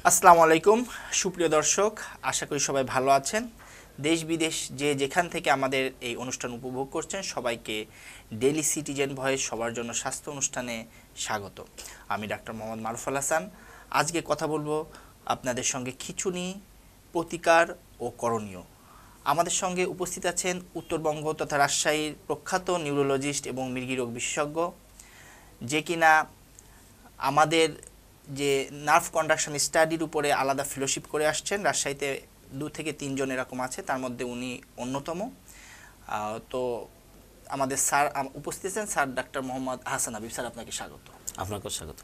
আসসালামু আলাইকুম সুপ্রিয় দর্শক, আশা করি সবাই ভালো আছেন। দেশ বিদেশ যে যেখান থেকে আমাদের এই অনুষ্ঠান উপভোগ করছেন সবাইকে ডেইলি সিটিজেন ভয়েস সবার জন্য স্বাস্থ্য অনুষ্ঠানে স্বাগত। আমি ডাক্তার মোহাম্মদ মারুফুল হাসান। আজকে কথা বলবো আপনাদের সঙ্গে খিঁচুনি, প্রতিকার ও করণীয়। আমাদের সঙ্গে উপস্থিত আছেন উত্তরবঙ্গ তথা রাজশাহীর প্রখ্যাত নিউরোলজিস্ট এবং মৃগী রোগ বিশেষজ্ঞ, যে কিনা আমাদের যে নার্ভ কন্ডাকশন স্টাডির উপরে আলাদা ফেলোশিপ করে আসছেন। রাজশাহীতে 2 থেকে 3 জন এরকম আছে, তার মধ্যে উনি অন্যতম। তো আমাদের স্যার উপস্থিত আছেন, sir doctor Mohammad Hasan Habib. Sir, আপনাকে স্বাগত। আপনাকেও স্বাগত।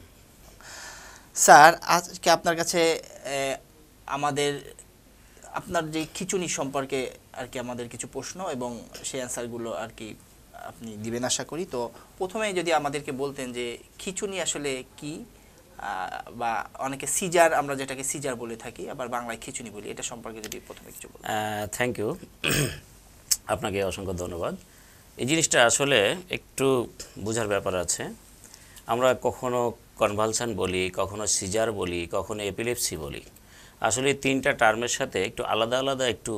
স্যার, আজকে আপনার কাছে আমাদের আপনার যে খিঁচুনি সম্পর্কে আর কি আমাদের কিছু প্রশ্ন এবং সেই অ্যান্সারগুলো আর কি আপনি দিবেন আশা করি। তো প্রথমে যদি আমাদেরকে বলতেন যে খিঁচুনি আসলে কি, বা অনেকে সিজার, আমরা যেটাকে সিজার বলে থাকি, আবার বাংলায় খিঁচুনি বলি, এটা সম্পর্কে যদি প্রথমে কিছু বলতেন। থ্যাংক ইউ, আপনাকে অসংখ্য ধন্যবাদ। এই জিনিসটা আসলে একটু বোঝার ব্যাপার আছে। আমরা কখনো কনভালশন বলি, কখনো সিজার বলি, কখনো এপিলেপসি বলি। আসলে এই 3টা টার্মের সাথে একটু আলাদা আলাদা একটু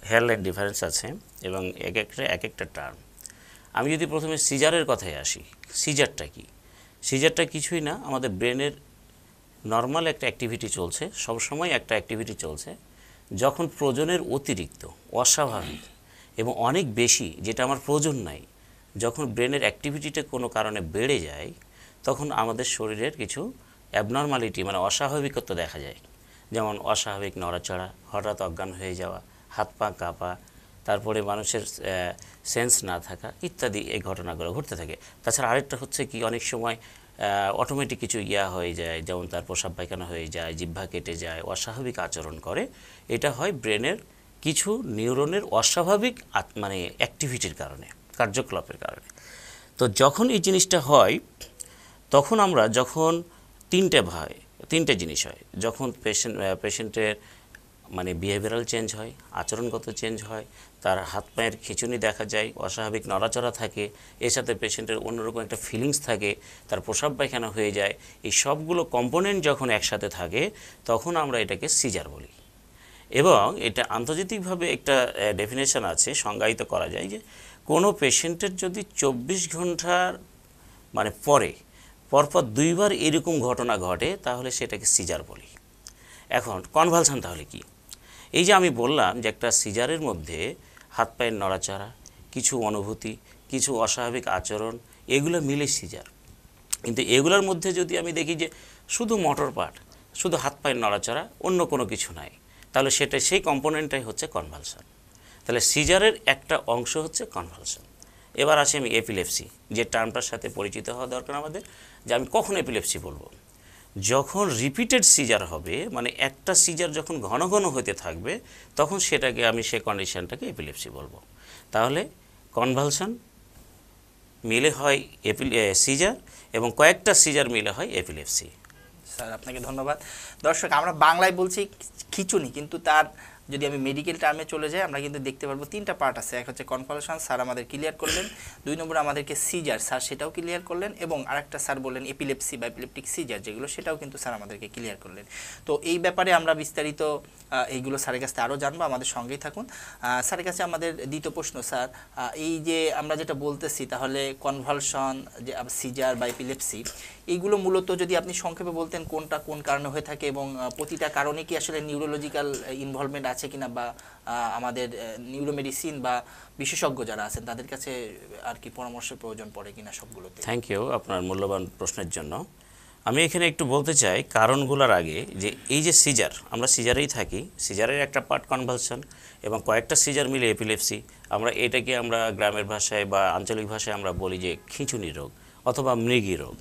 হেয়ারলাইন ডিফারেন্স আছে এবং এক একটা টার্ম। আমি যদি প্রথমে সিজারের কথায় আসি, সিজারটা কি? সিজারটা কিছুই না, আমাদের ব্রেনের নর্মাল একটা অ্যাক্টিভিটি চলছে, সবসময় একটা অ্যাক্টিভিটি চলছে। যখন প্রয়োজনের অতিরিক্ত, অস্বাভাবিক এবং অনেক বেশি, যেটা আমার প্রয়োজন নাই, যখন ব্রেনের অ্যাক্টিভিটিটা কোনো কারণে বেড়ে যায়, তখন আমাদের শরীরের কিছু অ্যাবনর্মালিটি মানে অস্বাভাবিকত্ব দেখা যায়। যেমন অস্বাভাবিক নড়াচড়া, হঠাৎ অজ্ঞান হয়ে যাওয়া, হাত পা কাঁপা, তারপরে মানুষের সেন্স না থাকা ইত্যাদি, এই ঘটনাগুলো ঘটতে থাকে। তাছাড়া আরেকটা হচ্ছে কি, অনেক সময় অটোমেটিক কিছু হয়ে যায়, যেমন তার প্রস্রাব পায়খানা হয়ে যায়, জিহ্বা কেটে যায়, অস্বাভাবিক আচরণ করে। এটা হয় ব্রেনের কিছু নিউরনের অস্বাভাবিক মানে অ্যাক্টিভিটির কারণে, কার্যকলাপের কারণে। তো যখন এই জিনিসটা হয়, তখন আমরা যখন তিনটে জিনিস হয়। যখন পেশেন্টের মানে বিহেভিয়ারাল চেঞ্জ হয়, আচরণগত চেঞ্জ হয়, তার হাত পায়ের খিঁচুনি দেখা যায়, অস্বাভাবিক নড়াচড়া থাকে, এর সাথে পেশেন্টের অন্যরকম একটা ফিলিংস থাকে, তার প্রস্রাব পায়খানা হয়ে যায়, এই সবগুলো কম্পোনেন্ট যখন একসাথে থাকে, তখন আমরা এটাকে সিজার বলি। এবং এটা আন্তর্জাতিকভাবে একটা ডেফিনেশন আছে, সংজ্ঞায়িত করা যায় যে কোনো পেশেন্টের যদি 24 ঘন্টার মানে পরপর 2বার এরকম ঘটনা ঘটে, তাহলে সেটাকে সিজার বলি। এখন কনভালশন তাহলে কি? এই যে আমি বললাম যে একটা সিজারের মধ্যে হাত পায়ের নড়াচড়া, কিছু অনুভূতি, কিছু অস্বাভাবিক আচরণ, এগুলো মিলে সিজার। কিন্তু এগুলোর মধ্যে যদি আমি দেখি যে শুধু মোটর পার্ট, শুধু হাত পায়ের নড়াচড়া, অন্য কোনো কিছু নাই, তাহলে সেই কম্পোনেন্টটাই হচ্ছে কনভালশন। তাহলে সিজারের একটা অংশ হচ্ছে কনভালশন। এবার আসি আমি এপিলেপসি, যে টার্মটার সাথে পরিচিত হওয়া দরকার আমাদের, যে আমি কখন এপিলেপসি বলবো। যখন রিপিটেড সিজার হবে, মানে একটা সিজার যখন ঘন ঘন হতে থাকবে, তখন সেটাকে আমি সেই কন্ডিশনটাকে এপিলেপসি বলবো। তাহলে কনভালশন মিলে হয় সিজার, এবং কয়েকটা সিজার মিলে হয় এপিলেপসি। স্যার, আপনাকে ধন্যবাদ। দর্শক, আমরা বাংলায় বলছি খিঁচুনি, কিন্তু তার যদি আমি মেডিকেল টার্মে চলে যাই, আমরা কিন্তু দেখতে পারবো 3টা পার্ট আছে। এক হচ্ছে কনভালশন, স্যার আমাদের ক্লিয়ার করলেন। 2 নম্বর আমাদেরকে সিজার, স্যার সেটাও ক্লিয়ার করলেন। এবং আরেকটা স্যার বললেন এপিলেপসি বা এপিলেপটিক সিজার, যেগুলো সেটাও কিন্তু স্যার আমাদেরকে ক্লিয়ার করলেন। তো এই ব্যাপারে আমরা বিস্তারিত এইগুলো স্যারের কাছে আরও জানবো, আমাদের সঙ্গেই থাকুন। স্যারের কাছে আমাদের দ্বিতীয় প্রশ্ন, স্যার এই যে আমরা যেটা বলতেছি, তাহলে কনভালশন, যে সিজার বা এপিলেপসি, এইগুলো মূলত যদি আপনি সংক্ষেপে বলতেন কোনটা কোন কারণে হয়ে থাকে, এবং প্রতিটা কারণে কি আসলে নিউরোলজিক্যাল ইনভলভমেন্ট আছে কিনা, বা আমাদের নিউরোমেডিসিন বা বিশেষজ্ঞ যারা আছেন তাদের কাছে আর কি পরামর্শের প্রয়োজন পড়ে কিনা সবগুলোতে। থ্যাংক ইউ আপনার মূল্যবান প্রশ্নের জন্য। আমি এখানে একটু বলতে চাই কারণগুলোর আগে, যে এই যে সিজার, আমরা সিজারেই থাকি, সিজারের একটা পার্ট কনভালশন এবং কয়েকটা সিজার মিলে এপিলেপসি। এটাকে আমরা গ্রামের ভাষায় বা আঞ্চলিক ভাষায় আমরা বলি যে খিঁচুনি রোগ অথবা মৃগী রোগ।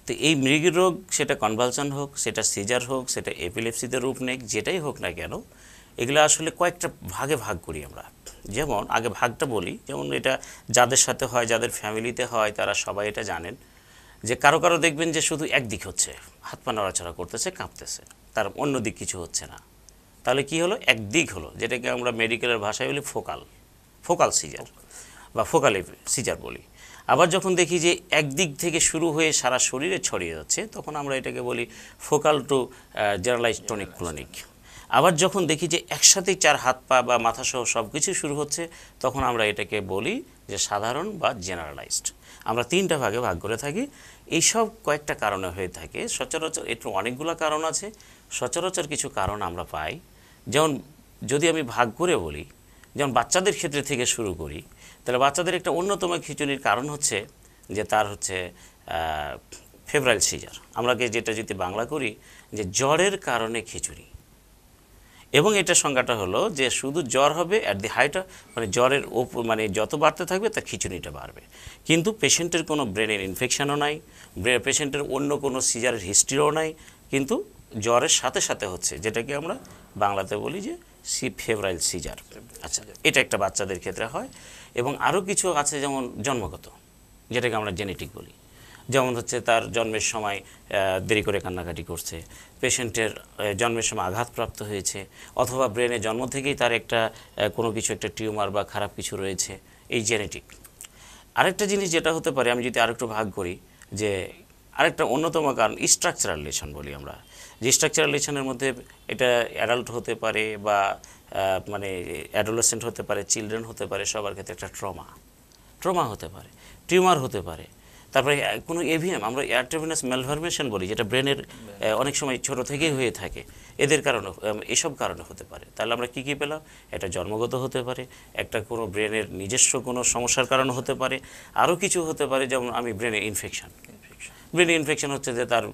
তো এই মৃগী রোগ, সেটা কনভালশন হোক, সেটা সিজার হোক, সেটা এপিলেপসিতে রূপ নেক, যেটাই হোক না কেন, এগুলো আসলে কয়েকটা ভাগে ভাগ করি আমরা। যেমন আগে ভাগটা বলি, যেমন এটা যাদের সাথে হয়, যাদের ফ্যামিলিতে হয়, তারা সবাই এটা জানেন যে কারো কারো দেখবেন যে শুধু একদিক হচ্ছে, হাত পা নড়াচড়া করতেছে, কাঁপতেছে, তার অন্য দিক কিছু হচ্ছে না। তাহলে কি হলো? একদিক হলো, যেটাকে আমরা মেডিকেলের ভাষায় বলি ফোকাল সিজার। বা ফোকাল সিজার বলি। আবার যখন দেখি যে একদিক থেকে শুরু হয়ে সারা শরীরে ছড়িয়ে যাচ্ছে, তখন আমরা এটাকে বলি ফোকাল টু জেনারেলাইজড টনিক ক্লনিক। আবার যখন দেখি যে একসাথেই 4 হাত পা বা মাথা সহ সব কিছু শুরু হচ্ছে, তখন আমরা এটাকে বলি যে সাধারণ বা জেনারেলাইজড। আমরা 3টা ভাগে ভাগ করে থাকি। এইসব কয়েকটা কারণে হয়ে থাকে। সচরাচর একটু অনেকগুলো কারণ আছে, সচরাচর কিছু কারণ আমরা পাই। যেমন যদি আমি ভাগ করে বলি, যেমন বাচ্চাদের ক্ষেত্রে থেকে শুরু করি, তাহলে বাচ্চাদের একটা অন্যতম খিঁচুনির কারণ হচ্ছে যে তার হচ্ছে ফেব্রাইল সিজার। আমরা যেটা যদি বাংলা করি যে জ্বরের কারণে খিঁচুনি। এবং এটা সংজ্ঞাটা হলো যে শুধু জ্বর হবে অ্যাট দি হাইট, মানে জ্বরের মানে যত বাড়তে থাকবে তার খিঁচুনিটা বাড়বে, কিন্তু পেশেন্টের কোনো ব্রেনের ইনফেকশনও নাই, পেশেন্টের অন্য কোনো সিজারের হিস্ট্রিও নাই, কিন্তু জ্বরের সাথে সাথে হচ্ছে, যেটাকে আমরা বাংলাতে বলি যে ফেব্রাইল সিজার। আচ্ছা, এটা একটা বাচ্চাদের ক্ষেত্রে হয়। এবং আরও কিছু আছে যেমন জন্মগত, যেটাকে আমরা জেনেটিক বলি। যেমন হচ্ছে তার জন্মের সময় দেরি করে কান্নাকাটি করছে, পেশেন্টের জন্মের সময় আঘাতপ্রাপ্ত হয়েছে, অথবা ব্রেনে জন্ম থেকেই তার একটা কোনো কিছু একটা টিউমার বা খারাপ কিছু রয়েছে, এই জেনেটিক। আরেকটা জিনিস যেটা হতে পারে, আমি যদি আরেকটু ভাগ করি, যে আরেকটা অন্যতম কারণ স্ট্রাকচারাল লেশন বলি আমরা। যে স্ট্রাকচারাল লেশনের মধ্যে এটা অ্যাডাল্ট হতে পারে বা মানে অ্যাডোলেসেন্ট হতে পারে, চিলড্রেন হতে পারে, সবার ক্ষেত্রে একটা ট্রমা হতে পারে, টিউমার হতে পারে। তারপরে কোনো এভিএম, আমরা অ্যাট্রোভেনাস ম্যালফরমেশন বলি, যেটা ব্রেনের অনেক সময় ছোট থেকেই হয়ে থাকে, এদের কারণে, এসব কারণে হতে পারে। তাহলে আমরা কী কী পেলাম? এটা জন্মগত হতে পারে, একটা কোনো ব্রেনের নিজস্ব কোনো সমস্যার কারণে হতে পারে, আরও কিছু হতে পারে, যেমন আমি ব্রেনের ইনফেকশন হচ্ছে যে তার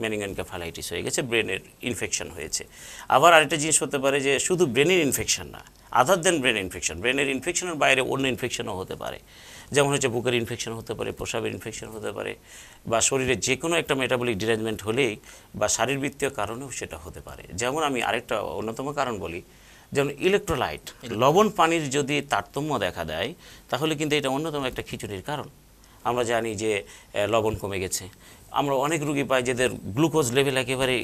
মেনিনজেনকেফালাইটিস হয়ে গেছে, ব্রেনের ইনফেকশন হয়েছে। আবার আরেকটা জিনিস হতে পারে যে শুধু ব্রেনের ইনফেকশন না, আদার দেন ব্রেন ইনফেকশন, ব্রেনের ইনফেকশনের বাইরে অন্য ইনফেকশনও হতে পারে। যেমন হচ্ছে বুকের ইনফেকশন হতে পারে, প্রস্রাবের ইনফেকশন হতে পারে, বা শরীরে যে কোনো একটা মেটাবলিক ডিরেঞ্জমেন্ট হলেই বা শারীরবৃত্তীয় কারণেও সেটা হতে পারে। যেমন আমি আরেকটা অন্যতম কারণ বলি, যেমন ইলেকট্রোলাইট, লবণ পানির যদি তারতম্য দেখা দেয়, তাহলে কিন্তু এটা অন্যতম একটা খিঁচুনির কারণ। আমরা জানি যে লবণ কমে গেছে, আমরা অনেক রুগী পাই যাদের গ্লুকোজ লেভেল একেবারে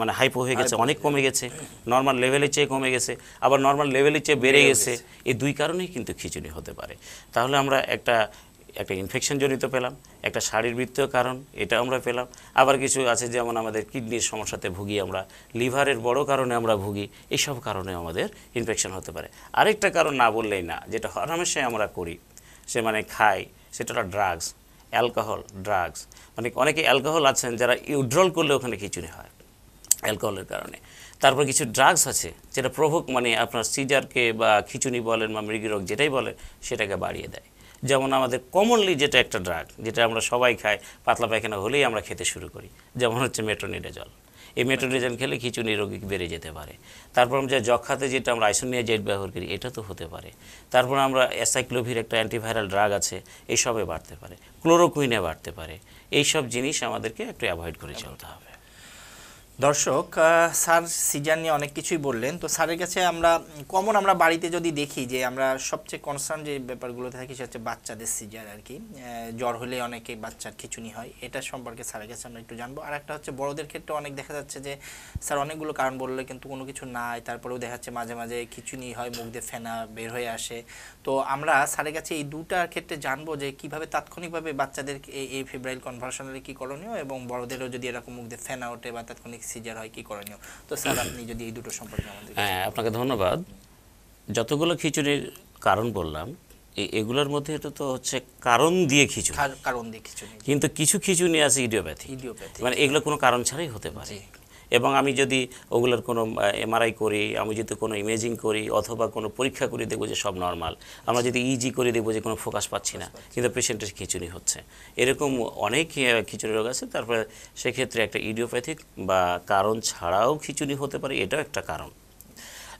মানে হাইপো হয়ে গেছে, অনেক কমে গেছে, নর্মাল লেভেলের চেয়ে কমে গেছে, আবার নর্মাল লেভেলের চেয়ে বেড়ে গেছে। এই দুই কারণেই কিন্তু খিঁচুনি হতে পারে। তাহলে আমরা একটা ইনফেকশন জনিত পেলাম, একটা শারীরবৃত্তীয় কারণ এটা আমরা পেলাম, আবার কিছু আছে যেমন আমাদের কিডনির সমস্যাতে ভুগি আমরা, লিভারের বড় কারণে আমরা ভুগি, এইসব কারণে আমাদের ইনফেকশন হতে পারে। আরেকটা কারণ না বললেই না, যেটা হরহামেশাই আমরা করি, সে মানে খাই, সেটা ড্রাগস, অ্যালকোহল, ড্রাগস। মানে অনেকে অ্যালকোহল আছেন যারা উইথড্রল করলে ওখানে খিঁচুনি হয় অ্যালকোহলের কারণে। তারপর কিছু ড্রাগস আছে যেটা প্রভোক, মানে আপনার সিজারকে বা খিঁচুনি বলেন বা মৃগীরোগ যেটাই বলেন, সেটাকে বাড়িয়ে দেয়। যেমন আমাদের কমনলি যেটা একটা ড্রাগ, যেটা আমরা সবাই খাই, পাতলা পায়খানা হলেই আমরা খেতে শুরু করি, যেমন হচ্ছে মেট্রোনিডাজল। এই মেট্রোনিডাজল খেলে খিঁচুনি রোগী বেড়ে যেতে পারে। তারপর আমরা যক্ষাতে যেটা আমরা আইসোনিয়াজাইড ব্যবহার করি, এটা তো হতে পারে। তারপর আমরা অ্যাসাইক্লোভির একটা অ্যান্টিভাইরাল ড্রাগ আছে, এইসবে বাড়তে পারে, ক্লোরোকুইনে বাড়তে পারে। এইসব জিনিস আমাদেরকে একটু অ্যাভয়েড করে চলতে হবে। দর্শক, স্যার সিজার নিয়ে অনেক কিছুই বললেন। তো স্যারের কাছে আমরা আমরা বাড়িতে যদি দেখি যে আমরা সবচেয়ে কনসার্ন যে ব্যাপারগুলোতে থাকি, সেটা হচ্ছে বাচ্চাদের সিজার আর কি। জ্বর হলে অনেকে বাচ্চার খিঁচুনি হয়, এটা সম্পর্কে স্যারের কাছে আমরা একটু জানবো। আর একটা হচ্ছে বড়দের ক্ষেত্রে অনেক দেখা যাচ্ছে যে স্যার অনেকগুলো কারণ বললে কিন্তু কোনো কিছু নাই, তারপরেও দেখা যাচ্ছে মাঝে মাঝে খিঁচুনি হয়, মুখ দিয়ে ফেনা বের হয়ে আসে। তো আমরা স্যারের কাছে এই দুটার ক্ষেত্রে জানবো যে কীভাবে তাৎক্ষণিকভাবে বাচ্চাদের এই ফেব্রাইল কনভালশনের কী করণীয়, এবং বড়দেরও যদি এরকম মুখ দিয়ে ফেনা ওঠে বা তাৎক্ষণিক সিজার হয়, কি করণীয়। তো স্যার আপনি যদি এই দুটো সম্পর্কে আমাদের। হ্যাঁ, আপনাকে ধন্যবাদ। যতগুলো খিঁচুনির কারণ বললাম, এগুলোর মধ্যে এটা তো হচ্ছে কারণ দিয়ে খিঁচুনি, কিন্তু কিছু খিঁচুনি আছে ইডিওপ্যাথি, মানে এগুলো কোনো কারণ ছাড়াই হতে পারে। এবং আমি যদি ওগুলোর কোনো এমআরআই করি, আমি যদি কোনো ইমেজিং করি, অথবা কোনো পরীক্ষা করি, দেখবো যে সব নর্মাল। আমরা যদি ইজি করে দেখবো যে কোনো ফোকাস পাচ্ছি না, কিন্তু পেশেন্টের খিঁচুনি হচ্ছে। এরকম অনেক খিঁচুনি রোগ আছে। তারপরে সেক্ষেত্রে একটা ইডিওপ্যাথিক বা কারণ ছাড়াও খিঁচুনি হতে পারে, এটাও একটা কারণ।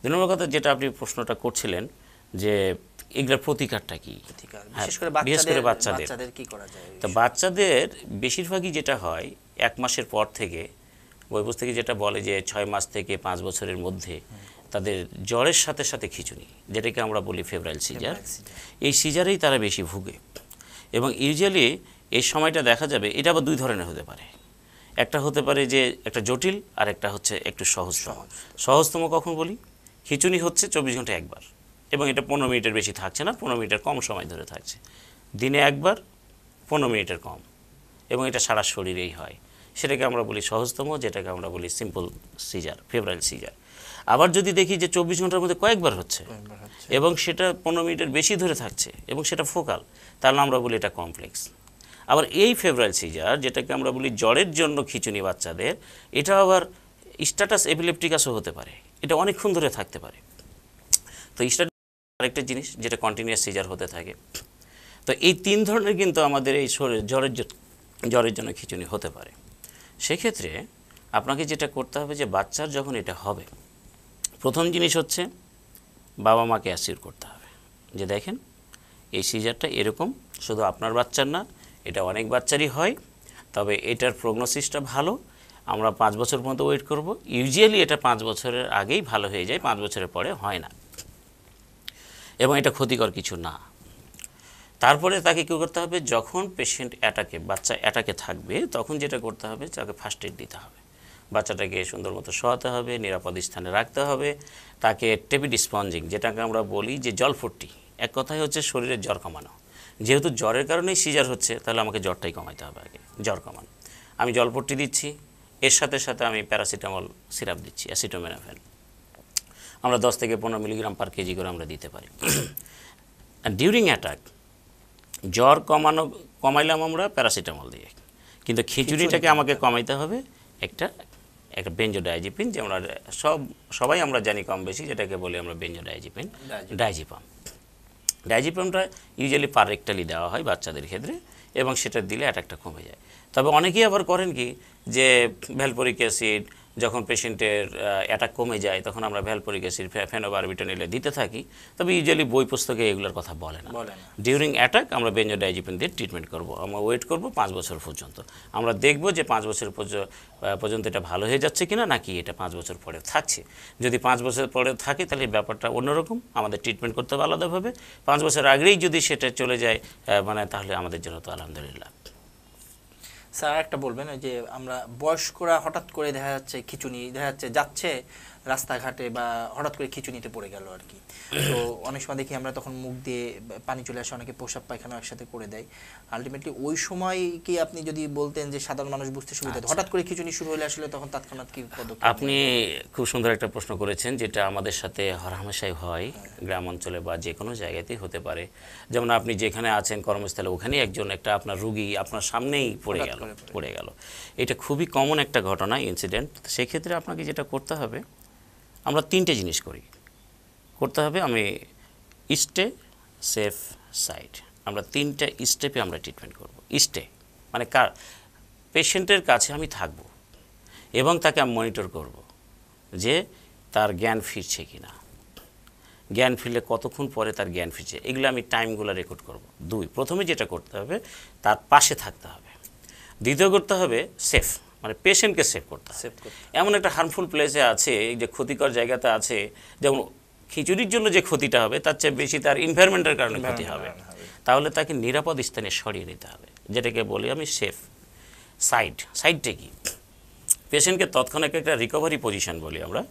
2 নম্বর কথা যেটা আপনি প্রশ্নটা করছিলেন যে এগুলোর প্রতিকারটা কি, বিশেষ করে বাচ্চাদের কি করা যায়। তো বাচ্চাদের বেশিরভাগই যেটা হয় 1 মাসের পর থেকে, বই পুস্তকে যেটা বলে যে 6 মাস থেকে 5 বছরের মধ্যে তাদের জ্বরের সাথে সাথে খিঁচুনি, যেটাকে আমরা বলি ফেব্রাইল সিজার, এই সিজারেই তারা বেশি ভুগে। এবং ইউজুয়ালি এই সময়টা দেখা যাবে, এটা আবার 2 ধরনের হতে পারে। একটা হতে পারে যে একটা জটিল, আর একটা হচ্ছে একটু সহজতম। সহজতম কখন বলি? খিঁচুনি হচ্ছে 24 ঘন্টায় একবার, এবং এটা 15 মিনিটের বেশি থাকছে না, 15 মিনিটের কম সময় ধরে থাকছে, দিনে একবার 15 মিনিটের কম, এবং এটা সারা শরীরেই হয়, সেটাকে আমরা বলি সহজতম, যেটাকে আমরা বলি সিম্পল সিজার, ফেব্রাইল সিজার। আবার যদি দেখি যে 24 ঘন্টার মধ্যে কয়েকবার হচ্ছে এবং সেটা 15 মিনিটের বেশি ধরে থাকছে এবং সেটা ফোকাল, তাহলে আমরা বলি এটা কমপ্লেক্স। আবার এই ফেব্রাইল সিজার, যেটাকে আমরা বলি জ্বরের জন্য খিঁচুনি বাচ্চাদের, এটা আবার স্ট্যাটাস এপিলেপটিকাসও হতে পারে, এটা অনেকক্ষণ ধরে থাকতে পারে। তো স্ট্যাটাস আরেকটা জিনিস যেটা কন্টিনিউয়াস সিজার হতে থাকে। তো এই 3 ধরনের কিন্তু আমাদের এই জ্বরের জন্য খিঁচুনি হতে পারে। সেক্ষেত্রে আপনাকে যেটা করতে হবে যে বাচ্চার যখন এটা হবে, প্রথম জিনিস হচ্ছে বাবা মাকে অ্যাসিওর করতে হবে যে দেখেন এই সিজারটা এরকম, শুধু আপনার বাচ্চার না, এটা অনেক বাচ্চারই হয়, তবে এটার প্রগনোসিসটা ভালো, আমরা 5 বছর পর্যন্ত ওয়েট করব। ইউজুয়ালি এটা 5 বছরের আগেই ভালো হয়ে যায়, 5 বছরের পরে হয় না, এবং এটা ক্ষতিকর কিছু না। তারপরে তাকে কী করতে হবে, যখন পেশেন্ট বাচ্চা অ্যাটাকে থাকবে, তখন যেটা করতে হবে তাকে ফার্স্ট এড দিতে হবে, বাচ্চাটাকে সুন্দর মতো শোয়াতে হবে, নিরাপদ স্থানে রাখতে হবে, তাকে টেপিড স্পঞ্জিং, যেটাকে আমরা বলি যে জলপট্টি, এক কথায় হচ্ছে শরীরের জ্বর কমানো। যেহেতু জ্বরের কারণেই সিজার হচ্ছে, তাহলে আমাকে জ্বরটাই কমাইতে হবে আগে, জ্বর কমানো। আমি জলপট্টি দিচ্ছি, এর সাথে সাথে আমি প্যারাসিটামল সিরাপ দিচ্ছি, অ্যাসিটোমেনোফেন, আমরা 10 থেকে 15 মিলিগ্রাম পার কেজি করে আমরা দিতে পারি। ডিউরিং অ্যাটাক জ্বর কমাইলাম আমরা প্যারাসিটামল দিয়ে, কিন্তু খিচুড়িটাকে আমাকে কমাইতে হবে একটা বেঞ্জোডায়াজিপিন, যে আমরা সবাই আমরা জানি কম বেশি, যেটাকে বলি আমরা বেঞ্জোডায়াজিপিন, ডায়াজিপামটা ইউজুয়ালি পার রেক্টালি দেওয়া হয় বাচ্চাদের ক্ষেত্রে, এবং সেটা দিলে অ্যাটাকটা কমে যায়। তবে অনেকেই আবার করেন কি যে ভ্যালপোরিক অ্যাসিড, যখন পেশেন্টের অ্যাটাক কমে যায় তখন আমরা ভ্যালপোরিক অ্যাসিড, ফেনোবারবিটনিলে দিতে থাকি, তবে ইউজুয়ালি বই পুস্তকে এগুলোর কথা বলে না। ডিউরিং অ্যাটাক আমরা বেঞ্জোডায়াজিপিন দিয়ে ট্রিটমেন্ট করব, আমরা ওয়েট করব 5 বছর পর্যন্ত, আমরা দেখব যে 5 বছর পর্যন্ত এটা ভালো হয়ে যাচ্ছে কিনা, নাকি এটা 5 বছর পরে থাকছে। যদি 5 বছর পরে থাকে তাহলে ব্যাপারটা অন্যরকম, আমাদের ট্রিটমেন্ট করতে হবে আলাদাভাবে। 5 বছর আগেই যদি সেটা চলে যায় তাহলে আমাদের জন্য তো আলহামদুলিল্লাহ। স্যার একটা বলবেন, ওই যে আমরা বয়স্করা হঠাৎ করে দেখা যাচ্ছে খিঁচুনি যাচ্ছে রাস্তাঘাটে, বা হঠাৎ করে খিঁচুনিতে পড়ে গেল আর কি, তো অনেক সময় দেখি আমরা তখন মুখ দিয়ে পানি চলে আসে, অনেকে প্রসাব পায়খানা একসাথে করে দেয়। আলটিমেটলি ওই সময় কি আপনি যদি বলতেন যে সাধারণ মানুষ বুঝতে সুবিধা হতো, হঠাৎ করে খিঁচুনি শুরু হলে আসলে তখন তৎক্ষণাৎ কি পদক্ষেপ? আপনি খুব সুন্দর একটা প্রশ্ন করেছেন, যেটা আমাদের সাথে হরহামেশাই হয়, গ্রাম অঞ্চলে বা যে কোনো জায়গাতেই হতে পারে। যেমন আপনি যেখানে আছেন কর্মস্থলে, ওখানেই একটা আপনার রুগী আপনার সামনেই পড়ে গেল, এটা খুবই কমন একটা ঘটনা, ইনসিডেন্ট। সেক্ষেত্রে আপনাকে যেটা করতে হবে, আমরা 3টে জিনিস করতে হবে। আমি সেফ, সাইড, আমরা 3টা স্টেপে আমরা ট্রিটমেন্ট করব। মানে পেশেন্টের কাছে আমি থাকব এবং তাকে আমি মনিটর করব যে তার জ্ঞান ফিরছে কিনা, জ্ঞান ফিরলে কতক্ষণ পরে তার জ্ঞান ফিরছে, এগুলো আমি টাইমগুলো রেকর্ড করব। 2, প্রথমে যেটা করতে হবে তার পাশে থাকতে হবে। দ্বিতীয় করতে হবে সেফ, মানে পেশেন্টকে সেভ করতে হবে। এমন একটা হার্মফুল প্লেসে আছে, এই যে ক্ষতিকর জায়গাতে আছে, যেমন খিচুড়ির জন্য যে ক্ষতিটা হবে তার চেয়ে বেশি তার এনভায়রনমেন্টের কারণে ক্ষতি হবে, তাহলে তাকে নিরাপদ স্থানে সরিয়ে নিতে হবে, যেটাকে বলি আমি সেফ। সাইডটা কি, পেশেন্টকে তৎক্ষণাৎ একটা রিকভারি পজিশন বলি আমরা,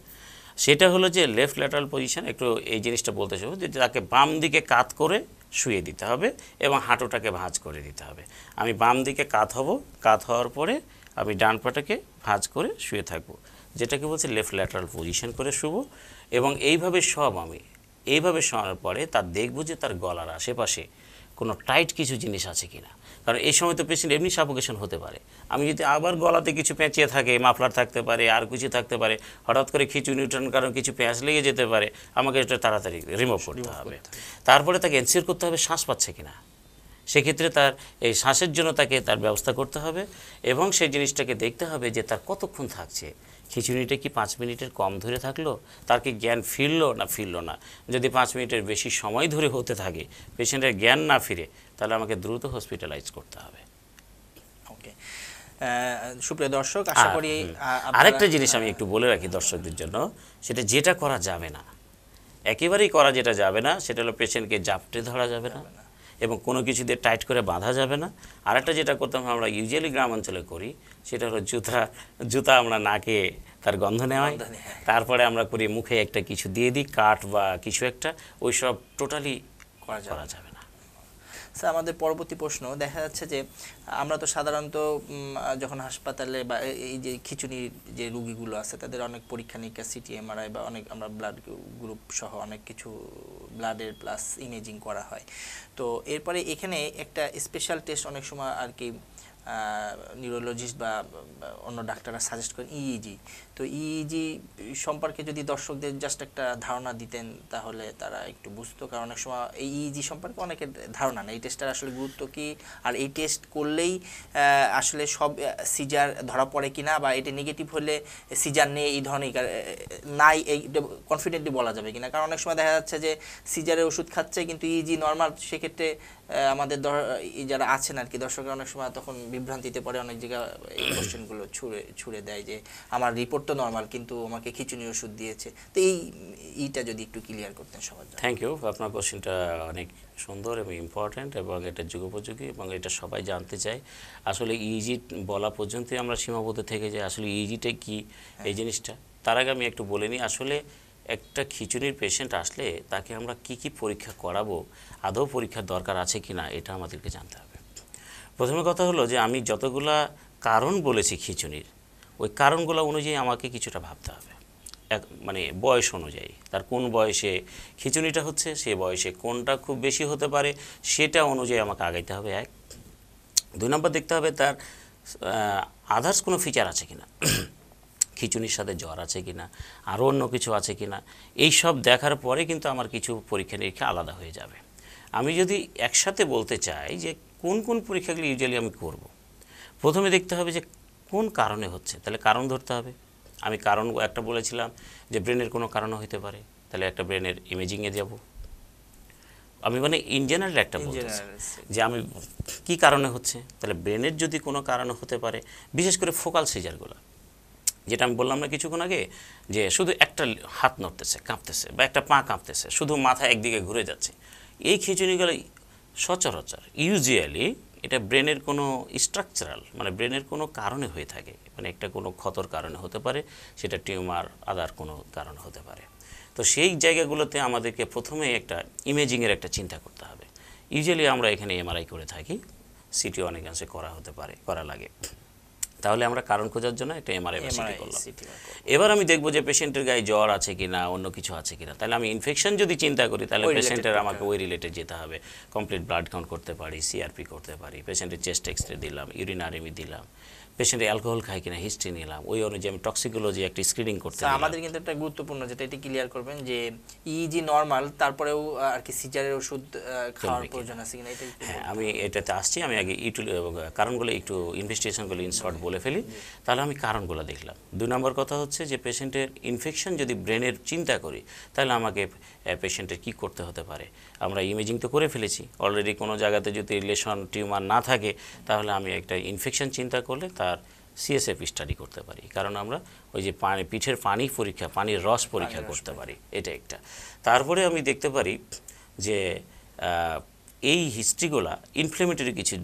সেটা হলো যে লেফট ল্যাটারাল পজিশন। একটু এই জিনিসটা বলতে চাইব যে তাকে বাম দিকে কাত করে শুয়ে দিতে হবে এবং হাঁটুটাকে ভাঁজ করে দিতে হবে। আমি বাম দিকে কাত হওয়ার পরে আমি ডান পাটাকে ভাঁজ করে শুয়ে থাকবো, যেটাকে বলছে লেফট ল্যাটারাল পজিশন করে শুবো। এবং এইভাবে শোয়ার পরে তার দেখব যে তার গলার আশেপাশে কোনো টাইট কিছু জিনিস আছে কিনা, কারণ এই সময় তো পেশেন্ট এমনি সাফোকেশন হতে পারে। আমি যদি আবার গলাতে কিছু পেঁচিয়ে থাকে, মাফলার থাকতে পারে, আর কিছু থাকতে পারে, হঠাৎ করে খিঁচুনি উঠানোর কারণ কিছু পেঁচ লেগে যেতে পারে, আমাকে এটা তাড়াতাড়ি রিমুভ করতে হবে। তারপরে তাকে এনসিওর করতে হবে শ্বাস পাচ্ছে কিনা, সেক্ষেত্রে তার এই শ্বাসের জন্য তাকে তার ব্যবস্থা করতে হবে এবং সেই জিনিসটাকে দেখতে হবে যে তার কতক্ষণ থাকছে, খিঁচুনিটা কি 5 মিনিটের কম ধরে থাকলো, তার কি জ্ঞান ফিরলো না। যদি 5 মিনিটের বেশি সময় ধরে হতে থাকে, পেশেন্টের জ্ঞান না ফিরে, তাহলে আমাকে দ্রুত হসপিটালাইজ করতে হবে। ওকে, সুপ্রিয় দর্শক, আশা করি আরেকটা জিনিস আমি একটু বলে রাখি দর্শকদের জন্য, যেটা করা যাবে না, একেবারেই করা যেটা যাবে না, সেটা হলো পেশেন্টকে জাপটে ধরা যাবে না এবং কোনো কিছু দিয়ে টাইট করে বাঁধা যাবে না। আরেকটা যেটা করতাম আমরা ইউজুয়ালি গ্রাম অঞ্চলে করি, সেটা হলো জুতা আমরা নাকে তার গন্ধ নেওয়াই, তারপরে আমরা করি মুখে একটা কিছু দিয়ে দিই, কাঠ বা কিছু একটা, ওই সব টোটালি করা যাবে না। স্যার আমাদের পরবর্তী প্রশ্ন, দেখা যাচ্ছে যে আমরা তো সাধারণত যখন হাসপাতালে বা এই যে খিঁচুনির যে রুগীগুলো আছে তাদের অনেক পরীক্ষা নিরীক্ষা, সিটি, এমআরআই বা অনেক আমরা ব্লাড গ্রুপ সহ অনেক কিছু ব্লাডের প্লাস ইমেজিং করা হয়। তো এরপরে এখানে একটা স্পেশাল টেস্ট অনেক সময় আর কি নিউরোলজিস্ট বা অন্য ডাক্তাররা সাজেস্ট করেন, ইইজি। তো ইইজি সম্পর্কে যদি দর্শকদের জাস্ট একটা ধারণা দিতেন তাহলে তারা একটু বুঝতো, কারণ অনেক সময় এই ইইজি সম্পর্কে অনেকের ধারণা নেই, এই টেস্টটার আসলে গুরুত্ব কি, আর এই টেস্ট করলেই আসলে সব সিজার ধরা পড়ে কিনা, বা এটা নেগেটিভ হলে সিজার নেই এই ধরনের নাই এই কনফিডেন্টলি বলা যাবে কিনা। কারণ অনেক সময় দেখা যাচ্ছে যে সিজারের ওষুধ খাচ্ছে কিন্তু ইজি নর্মাল, সেক্ষেত্রে আমাদের যারা আছেন আর কি দর্শকরা অনেক সময় তখন বিভ্রান্তিতে পড়ে, অনেক জায়গায় এই কোশ্চেনগুলো ছুড়ে দেয় যে আমার রিপোর্ট তো নর্মাল কিন্তু আমাকে খিঁচুনি ওষুধ দিয়েছে। তো এইটা যদি একটু ক্লিয়ার করতেন সবার জন্য। থ্যাংক ইউ, আপনার কোশ্চেনটা অনেক সুন্দর এবং ইম্পর্ট্যান্ট এবং এটা যুগোপযোগী এবং এটা সবাই জানতে চায়। আসলে ইজি বলা পর্যন্তই আমরা সীমাবদ্ধ থেকে যাই, আসলে ইজিটা কি এই জিনিসটা। তার আগে আমি একটু বলে নিই, আসলে একটা খিঁচুনির পেশেন্ট আসলে তাকে আমরা কি পরীক্ষা করাবো, আদৌ পরীক্ষার দরকার আছে কি না, এটা আমাদেরকে জানতে হবে। প্রথমে কথা হলো যে আমি যতগুলা কারণ বলেছি খিঁচুনির, ওই কারণগুলো অনুযায়ী আমাকে কিছুটা ভাবতে হবে, মানে বয়স অনুযায়ী, তার কোন বয়সে খিঁচুনিটা হচ্ছে, সে বয়সে কোনটা খুব বেশি হতে পারে সেটা অনুযায়ী আমাকে আগাইতে হবে। 1, 2 নম্বর দেখতে হবে তার আদার্স কোনো ফিচার আছে কিনা, খিঁচুনির সাথে জ্বর আছে কিনা, আরও অন্য কিছু আছে কিনা, এই সব দেখার পরে কিন্তু আমার কিছু পরীক্ষা নিরীক্ষা আলাদা হয়ে যাবে। আমি যদি একসাথে বলতে চাই যে কোন পরীক্ষাগুলি ইউজুয়ালি আমি করব, প্রথমে দেখতে হবে যে কোন কারণে হচ্ছে, তাহলে কারণ ধরতে হবে। আমি কারণ একটা বলেছিলাম যে ব্রেনের কোনো কারণও হতে পারে, তাহলে একটা ব্রেনের ইমেজিংয়ে যাব। আমি মানে ইন জেনারেল একটা বলতেছি যে আমি কি কারণে হচ্ছে, তাহলে ব্রেনের যদি কোনো কারণে হতে পারে, বিশেষ করে ফোকাল সিজারগুলো, যেটা আমি বললাম না কিছুক্ষণ আগে, যে শুধু একটা হাত নড়তেছে কাঁপতেছে বা একটা পা কাঁপতেছে, শুধু মাথা একদিকে ঘুরে যাচ্ছে, এই খিঁচুনিগুলো সচরাচর ইউজুয়ালি এটা ব্রেনের কোনো স্ট্রাকচারাল মানে ব্রেনের কোনো কারণে হয়ে থাকে, মানে একটা কোনো ক্ষতর কারণে হতে পারে, সেটা টিউমার আদার কোনো কারণে হতে পারে। তো সেই জায়গাগুলোতে আমাদেরকে প্রথমে একটা ইমেজিংয়ের একটা চিন্তা করতে হবে। ইউজুয়ালি আমরা এখানে এমআরআই করে থাকি, সিটি অনেকাংশে করা লাগে, তাহলে আমরা কারণ খোঁজার জন্য একটা এমআরআই বা সিটি করলাম। এবার আমি দেখব যে পেশেন্টের গায়ে জ্বর আছে কিনা, অন্য কিছু আছে কিনা। তাহলে আমি ইনফেকশন যদি চিন্তা করি তাহলে পেশেন্টের আমাকে ওই রিলেটেড যেতে হবে, কমপ্লিট ব্লাড কাউন্ট করতে পারি, সিআরপি করতে পারি, পেশেন্টের চেস্ট এক্সরে দিলাম, ইউরিনারিমি দিলাম, পেশেন্টের অ্যালকোহল খায় কিনা হিস্ট্রি নিলাম, ওই অনুযায়ী আমি টক্সিকোলজি একটা স্ক্রিনিং করতে হবে। আমাদের কিন্তু একটা গুরুত্বপূর্ণ যেটা এটি ক্লিয়ার করবেন যে ইজি নরমাল, তারপরেও আর কি সিজারের ওষুধ খাওয়ার প্রয়োজন আছে কিনা এটা একটু। হ্যাঁ, আমি এটাতে আসছি, আমি আগে কারণগুলো একটু ইনভেস্টিগেশনগুলো ইন শর্ট বলে ফেলি, তাহলে আমি কারণগুলো দেখলাম। 2 নম্বর কথা হচ্ছে যে পেশেন্টের ইনফেকশন যদি ব্রেনের চিন্তা করি তাহলে আমাকে পেশেন্টের কি করতে হতে পারে। আমরা ইমেজিং তো করে ফেলেছি অলরেডি, কোনো জায়গাতে যদি রিলেশন টিউমার না থাকে তাহলে আমি একটা ইনফেকশন চিন্তা করলে তার সিএসএফ স্টাডি করতে পারি, কারণ আমরা ওই যে পিঠের পানির রস পরীক্ষা করতে পারি, এটা একটা। তারপরে আমি দেখতে পারি যে এই হিস্ট্রিগুলা ইনফ্লেমেটরি কিছু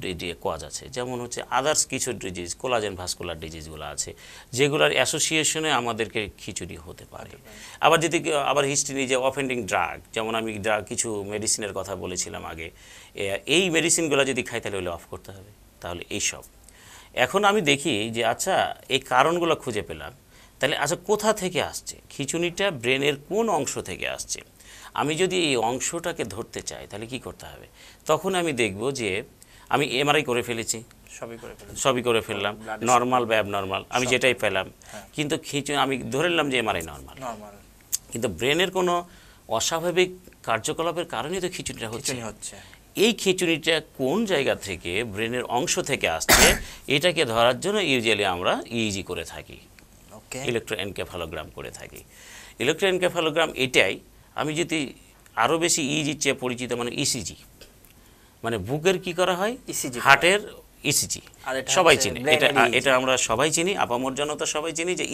কজ আছে, যেমন হচ্ছে আদার্স কিছু ডিজিজ, কোলাজেন ভাস্কুলার ডিজিজগুলো আছে যেগুলোর অ্যাসোসিয়েশনে আমাদেরকে খিচুড়ি হতে পারে। আবার হিস্ট্রি নিয়ে যে অফেন্ডিং ড্রাগ, যেমন আমি কিছু মেডিসিনের কথা বলেছিলাম আগে, এই মেডিসিনগুলো যদি খাই তাহলে হলে অফ করতে হবে। তাহলে এইসব এখন আমি দেখি যে আচ্ছা এই কারণগুলো খুঁজে পেলাম, তাহলে আচ্ছা কোথা থেকে আসছে খিঁচুনিটা, ব্রেনের কোন অংশ থেকে আসছে। আমি যদি এই অংশটাকে ধরতে চাই তাহলে কি করতে হবে, তখন আমি দেখব যে আমি এমআরআই করে ফেলেছি, সবই করে ফেললাম, নর্মাল বা অ্যাবনর্মাল আমি যেটাই পেলাম, কিন্তু আমি ধরে নিলাম যে এমআরআই নর্মাল, কিন্তু ব্রেনের কোনো অস্বাভাবিক কার্যকলাপের কারণেই তো খিঁচুনিটা হচ্ছে। এই খিঁচুনিটা কোন জায়গা থেকে, ব্রেনের অংশ থেকে আসছে, এটাকে ধরার জন্য ইউজুয়ালি আমরা ইইজি করে থাকি, ইলেকট্রোএনকেফালোগ্রাম করে থাকি। ইলেকট্রোএনকেফালোগ্রাম এটাই, আমি যদি আরও বেশি ইইজির চেয়ে পরিচিত মানে ইসিজি, মানে বুকের কি করা হয়, হার্টের ইসিজি সবাই চিনি, এটা আমরা সবাই চিনি, আপামর জনতা সবাই চিনি যে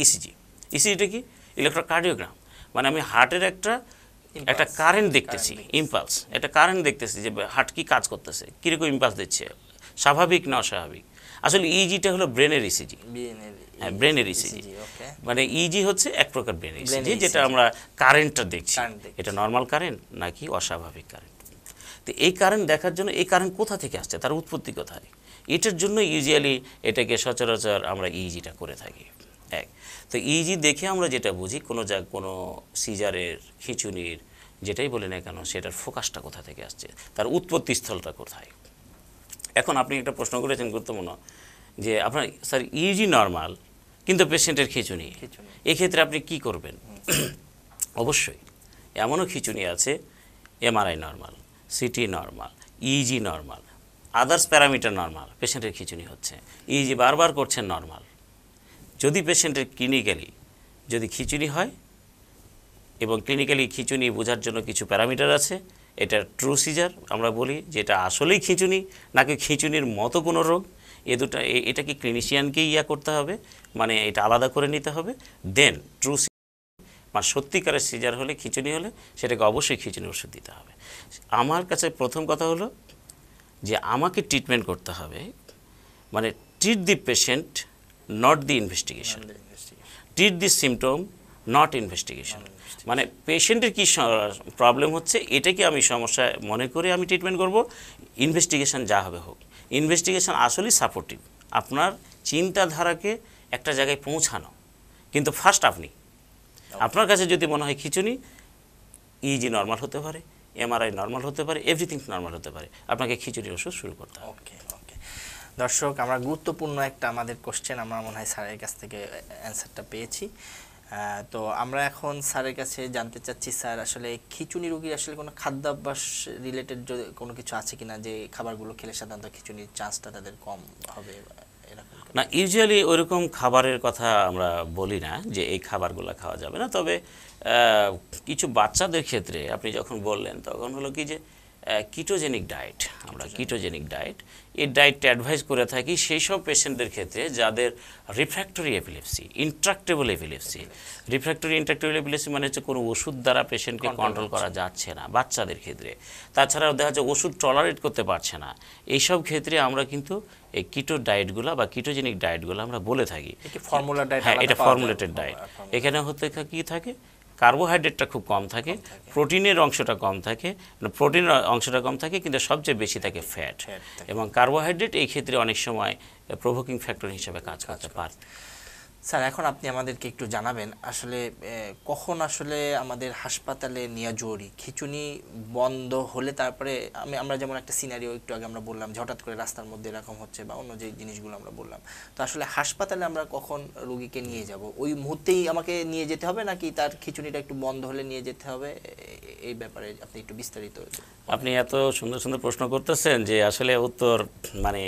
ইসিজিটা কি ইলেকট্রোকার্ডিওগ্রাম, মানে আমি হার্টের একটা একটা কারেন্ট দেখতেছি, ইম্পালস, একটা কারেন্ট দেখতেছি যে হার্ট কি কাজ করতেছে, কীরকম ইম্পালস দিচ্ছে, স্বাভাবিক না অস্বাভাবিক। আসলে ইজিটা হলো ব্রেনের ইসিজি, হ্যাঁ ব্রেনের ইসিজি, মানে ইজি হচ্ছে এক প্রকার ব্রেন ইসিজি, যেটা আমরা কারেন্টটা দেখছি, এটা নর্মাল কারেন্ট নাকি অস্বাভাবিক কারেন্ট। তো এই কারেন্ট দেখার জন্য এই কারেন্ট কোথা থেকে আসছে, তার উৎপত্তি কোথায়, এটার জন্য ইউজুয়ালি এটাকে সচরাচর আমরা ইজিটা করে থাকি। এক তো ইজি দেখে আমরা যেটা বুঝি কোনো সিজারের, খিঁচুনির, যেটাই বলি না কেন, সেটার ফোকাসটা কোথা থেকে আসছে, তার উৎপত্তি স্থলটা কোথায়। এখন আপনি একটা প্রশ্ন করেছেন গুরুত্বপূর্ণ, যে আপনার স্যার ইজি নর্মাল কিন্তু পেশেন্টের খিঁচুনি, এক্ষেত্রে আপনি কি করবেন? অবশ্যই এমনও খিঁচুনি আছে MRI normal, city normal, easy normal, others parameter normal, পেশেন্টের খিঁচুনি হচ্ছে, ইজি বারবার করছেন নর্মাল। যদি পেশেন্টের ক্লিনিক্যালি যদি খিঁচুনি হয় এবং ক্লিনিক্যালি খিঁচুনি বোঝার জন্য কিছু প্যারামিটার আছে, এটা ট্রু সিজার আমরা বলি, যে এটা আসলেই খিঁচুনি নাকি খিঁচুনির মতো কোনো রোগ, দুটো এটাকে ক্লিনিশিয়ানকেই করতে হবে, মানে এটা আলাদা করে নিতে হবে। দেন ট্রু মানে সত্যিকারের সিজার হলে, খিঁচুনি হলে সেটাকে অবশ্যই খিঁচুনি ওষুধ দিতে হবে। আমার কাছে প্রথম কথা হলো যে আমাকে ট্রিটমেন্ট করতে হবে, মানে treat the patient not the investigation, treat the symptom not investigation. মানে পেশেন্টের কী প্রবলেম হচ্ছে এটাকে আমি সমস্যা মনে করে আমি ট্রিটমেন্ট করব, ইনভেস্টিগেশন যা হবে হোক। ইনভেস্টিগেশন আসলেই সাপোর্টিভ, আপনার চিন্তাধারাকে একটা জায়গায় পৌঁছানো, কিন্তু ফার্স্ট আপনার কাছে যদি মনে হয় খিঁচুনি, ইজি নর্মাল হতে পারে, এমআরআই নর্মাল হতে পারে, এভরিথিং নর্মাল হতে পারে, আপনাকে খিঁচুনির ওষুধ শুরু করতে হবে। ওকে ওকে দর্শক, আমরা গুরুত্বপূর্ণ একটা আমাদের কোশ্চেন আমরা মনে হয় স্যারের কাছ থেকে অ্যান্সারটা পেয়েছি। তো আমরা এখন স্যারের কাছে জানতে চাচ্ছি, স্যার আসলে খিঁচুনি রোগীর আসলে কোনো খাদ্যাভ্যাস রিলেটেড কোনো কিছু আছে কিনা, যে খাবারগুলো খেলে সাধারণত খিঁচুনির চান্সটা তাদের কম হবে এরকম? না, ইউজুয়ালি ওইরকম খাবারের কথা আমরা বলি না যে এই খাবারগুলো খাওয়া যাবে না। তবে কিছু বাচ্চাদের ক্ষেত্রে আপনি যখন বললেন তখন হলো কি যে কিটোজেনিক ডায়েট, আমরা কিটোজেনিক ডায়েট, এই ডায়েটটা অ্যাডভাইস করে থাকি সেই সব পেশেন্টদের ক্ষেত্রে যাদের refractory epilepsy, intractable epilepsy. Refractory intractable epilepsy মানে হচ্ছে কোনো ওষুধ দ্বারা পেশেন্টকে কন্ট্রোল করা যাচ্ছে না বাচ্চাদের ক্ষেত্রে, তাছাড়াও দেখা যাচ্ছে ওষুধ টলারেট করতে পারছে না, এইসব ক্ষেত্রে আমরা কিন্তু এই কিটো ডায়েটগুলো বা কিটোজেনিক ডায়েটগুলো আমরা বলে থাকি। হ্যাঁ, এটা ফর্মুলেটেড ডায়েট। এখানে হতে কি থাকে, কার্বোহাইড্রেটটা খুব কম থাকে, প্রোটিনের অংশটা কম থাকে, প্রোটিনের অংশটা কম থাকে, কিন্তু সবচেয়ে বেশি থাকে ফ্যাট, এবং কার্বোহাইড্রেট এই ক্ষেত্রে অনেক সময় প্রভোকিং ফ্যাক্টর হিসেবে কাজ করতে পারে। স্যার এখন আপনি আমাদেরকে একটু জানাবেন আসলে কখন আসলে আমাদের হাসপাতালে নেওয়া জরুরি, খিঁচুনি বন্ধ হলে তারপরে আমরা যেমন একটা সিনারিও একটু আগে আমরা বললাম যে হঠাৎ করে রাস্তার মধ্যে এরকম হচ্ছে বা অন্য যে জিনিসগুলো আমরা বললাম, তো আসলে হাসপাতালে আমরা কখন রোগীকে নিয়ে যাব, ওই মুহূর্তেই আমাকে নিয়ে যেতে হবে নাকি তার খিঁচুনিটা একটু বন্ধ হলে নিয়ে যেতে হবে, এই ব্যাপারে আপনি একটু বিস্তারিত। আপনি এত সুন্দর সুন্দর প্রশ্ন করতেছেন যে আসলে উত্তর মানে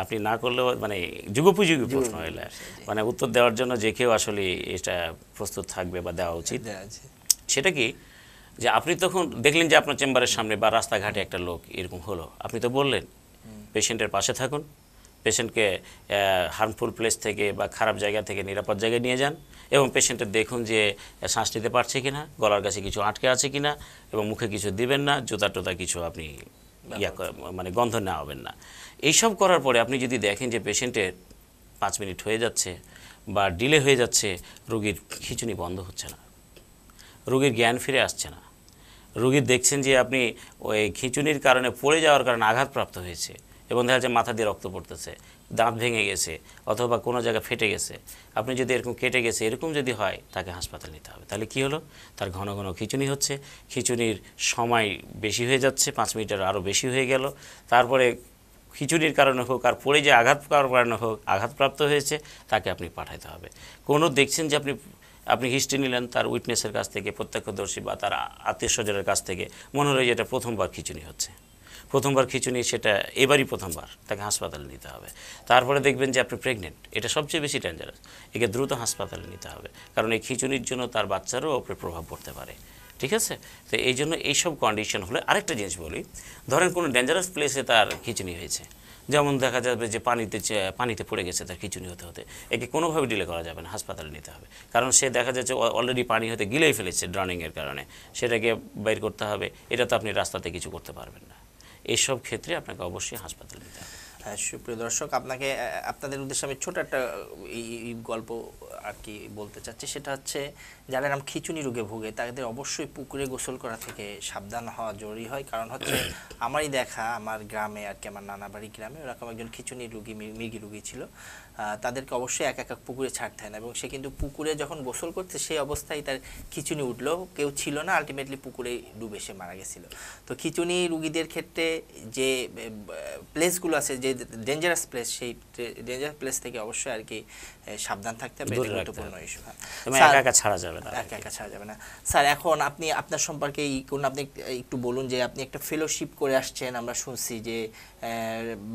আপনি না করলেও মানে যুগোপযোগী প্রশ্ন হইলে, মানে উত্তর দেওয়ার জন্য যে কেউ আসলে এটা প্রস্তুত থাকবে বা দেওয়া উচিত। সেটা কি যে আপনি তখন দেখলেন যে আপনার চেম্বারের সামনে বা রাস্তাঘাটে একটা লোক এরকম হলো, আপনি তো বললেন পেশেন্টের পাশে থাকুন, পেশেন্টকে হার্মফুল প্লেস থেকে বা খারাপ জায়গা থেকে নিরাপদ জায়গায় নিয়ে যান, এবং পেশেন্টের দেখুন যে শ্বাস নিতে পারছে কিনা, গলার কাছে কিছু আটকে আছে কিনা, এবং মুখে কিছু দিবেন না, জুতা টোতা কিছু আপনি মানে গন্ধ নেওয়াবেন না। এইসব করার পরে আপনি যদি দেখেন যে পেশেন্টের 5 মিনিট হয়ে যাচ্ছে বা ডিলে হয়ে যাচ্ছে, রোগীর খিঁচুনি বন্ধ হচ্ছে না, রোগীর জ্ঞান ফিরে আসছে না, রোগীর দেখছেন যে আপনি ওই খিঁচুনির কারণে পড়ে যাওয়ার কারণে আঘাতপ্রাপ্ত হয়েছে এবং দেখা যাচ্ছে মাথা দিয়ে রক্ত পড়তেছে, দাঁত ভেঙে গেছে অথবা কোনো জায়গা ফেটে গেছে, আপনি যদি এরকম কেটে গেছে এরকম যদি হয়, তাকে হাসপাতালে নিতে হবে। তাহলে কি হলো, তার ঘন ঘন খিঁচুনি হচ্ছে, খিঁচুনির সময় বেশি হয়ে যাচ্ছে, 5 মিনিটের আরও বেশি হয়ে গেল, তারপরে খিঁচুনির কারণে হোক আর পড়ে যে আঘাত পাওয়ার কারণে হোক আঘাতপ্রাপ্ত হয়েছে, তাকে আপনি পাঠাইতে হবে। কোনো দেখছেন যে আপনি হিস্ট্রি নিলেন তার উইটনেসের কাছ থেকে, প্রত্যক্ষদর্শী বা তার আত্মীয় স্বজনের কাছ থেকে, মনে হলো যে এটা প্রথমবার খিঁচুনি হচ্ছে, প্রথমবার খিঁচুনি, সেটা এবারই প্রথমবার, তাকে হাসপাতালে নিতে হবে। তারপরে দেখবেন যে আপনি প্রেগনেন্ট, এটা সবচেয়ে বেশি ডেঞ্জারাস, একে দ্রুত হাসপাতালে নিতে হবে, কারণ এই খিঁচুনির জন্য তার বাচ্চারও ওপরে প্রভাব পড়তে পারে। ঠিক আছে, তো এই জন্য এইসব কন্ডিশন হলে আরেকটা জিনিস বলি, ধরেন কোনো ডেঞ্জারাস প্লেসে তার খিঁচুনি হয়েছে, যেমন দেখা যাবে যে পানিতে পড়ে গেছে তার খিঁচুনি হতে হতে, একে কোনোভাবে ডিলে করা যাবে না, হাসপাতালে নিতে হবে। কারণ সে দেখা যাচ্ছে অলরেডি পানি হতে গিলেই ফেলেছে ড্রাউনিংয়ের কারণে, সেটাকে বাইর করতে হবে। এটা তো আপনি রাস্তাতে কিছু করতে পারবেন না। এইসব ক্ষেত্রে আপনাকে অবশ্যই হাসপাতালে নিতে হবে। সুপ্রিয় দর্শক, আপনাদের উদ্দেশ্যে আমি ছোট একটা এই গল্প আর কি বলতে চাচ্ছি। সেটা হচ্ছে, যারা এরকম খিঁচুনি রোগে ভোগে তাদের অবশ্যই পুকুরে গোসল করা থেকে সাবধান হওয়া জরুরি হয়। কারণ হচ্ছে আমারই দেখা, আমার গ্রামে আর কি, আমার নানা বাড়ি গ্রামে ওরকম একজন খিঁচুনি রোগী, মৃগী রোগী ছিল। তাদেরকে অবশ্যই এক পুকুরে ছাড়তে হয় না, এবং সে কিন্তু পুকুরে যখন গোসল করছে সেই অবস্থায় তার খিঁচুনি উঠলো, কেউ ছিল না, আলটিমেটলি পুকুরে ডুবে সে মারা গেছিল। তো খিঁচুনি রোগীদের ক্ষেত্রে যে প্লেসগুলো আছে, যে ডেঞ্জারাস প্লেস, সেই ডেঞ্জারাস প্লেস থেকে অবশ্যই আর কি সাবধান থাকতে হবে। এটা গুরুত্বপূর্ণ ইস্যু। একা একা ছাড়া যাবে না, একা ছাড়া যাবে না। স্যার, এখন আপনি আপনার সম্পর্কে আপনি একটু বলুন যে আপনি একটা ফেলোশিপ করে আসছেন, আমরা শুনছি যে